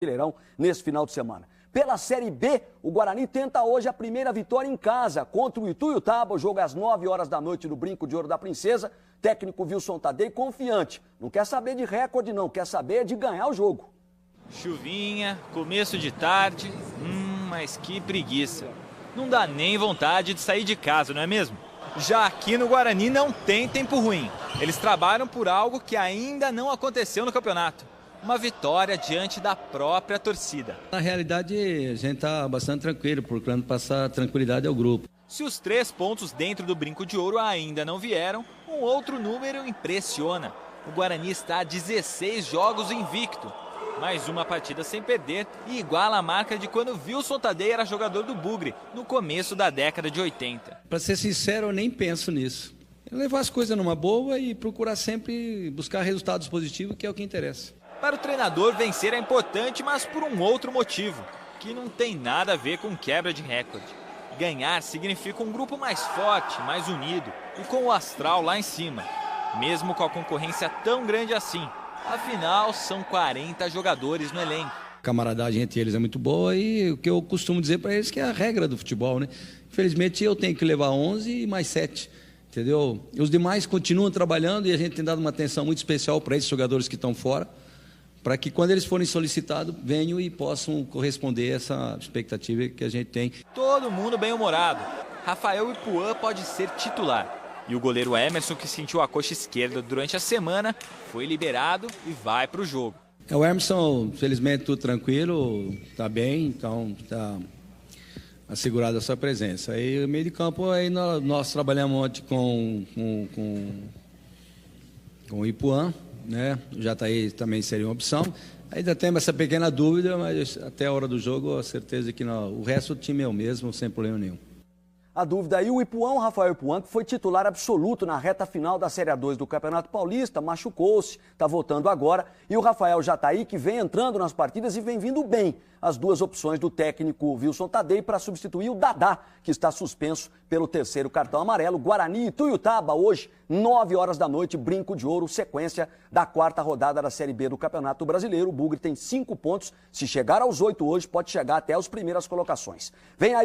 Brasileirão nesse final de semana. Pela Série B, o Guarani tenta hoje a primeira vitória em casa contra o Ituiutaba. O jogo é às 9 horas da noite no Brinco de Ouro da Princesa. Técnico Wilson Tadei confiante. Não quer saber de recorde não, quer saber de ganhar o jogo. Chuvinha, começo de tarde, mas que preguiça. Não dá nem vontade de sair de casa, não é mesmo? Já aqui no Guarani não tem tempo ruim. Eles trabalham por algo que ainda não aconteceu no campeonato. Uma vitória diante da própria torcida. Na realidade, a gente está bastante tranquilo, procurando passar tranquilidade ao grupo. Se os 3 pontos dentro do Brinco de Ouro ainda não vieram, um outro número impressiona. O Guarani está a 16 jogos invicto. Mais uma partida sem perder e iguala a marca de quando Wilson Tadei era jogador do Bugre, no começo da década de 80. Para ser sincero, eu nem penso nisso. Levar as coisas numa boa e procurar sempre buscar resultados positivos, que é o que interessa. Para o treinador, vencer é importante, mas por um outro motivo, que não tem nada a ver com quebra de recorde. Ganhar significa um grupo mais forte, mais unido e com o astral lá em cima, mesmo com a concorrência tão grande assim. Afinal, são 40 jogadores no elenco. A camaradagem entre eles é muito boa e o que eu costumo dizer para eles que é a regra do futebol, né? Infelizmente, eu tenho que levar 11 e mais 7, entendeu? E os demais continuam trabalhando e a gente tem dado uma atenção muito especial para esses jogadores que estão fora, para que quando eles forem solicitados, venham e possam corresponder a essa expectativa que a gente tem. Todo mundo bem-humorado. Rafael Ipuã pode ser titular. E o goleiro Emerson, que sentiu a coxa esquerda durante a semana, foi liberado e vai para o jogo. O Emerson, felizmente, tudo tranquilo, está bem, então está assegurada a sua presença. Aí o meio de campo, aí nós trabalhamos ontem com o Ipuã, né? O Jataí também seria uma opção. Ainda temos essa pequena dúvida, mas até a hora do jogo, a certeza que o resto do time é o mesmo, sem problema nenhum. A dúvida aí, o Ipuã, o Rafael Ipuã, que foi titular absoluto na reta final da Série A2 do Campeonato Paulista, machucou-se, está voltando agora. E o Rafael Jataí, que vem entrando nas partidas e vem vindo bem. As duas opções do técnico Wilson Tadei para substituir o Dadá, que está suspenso pelo 3º cartão amarelo. Guarani e Ituiutaba, hoje, 9 horas da noite, Brinco de Ouro, sequência da 4ª rodada da Série B do Campeonato Brasileiro. O Bugre tem 5 pontos. Se chegar aos 8 hoje, pode chegar até as primeiras colocações. Vem aí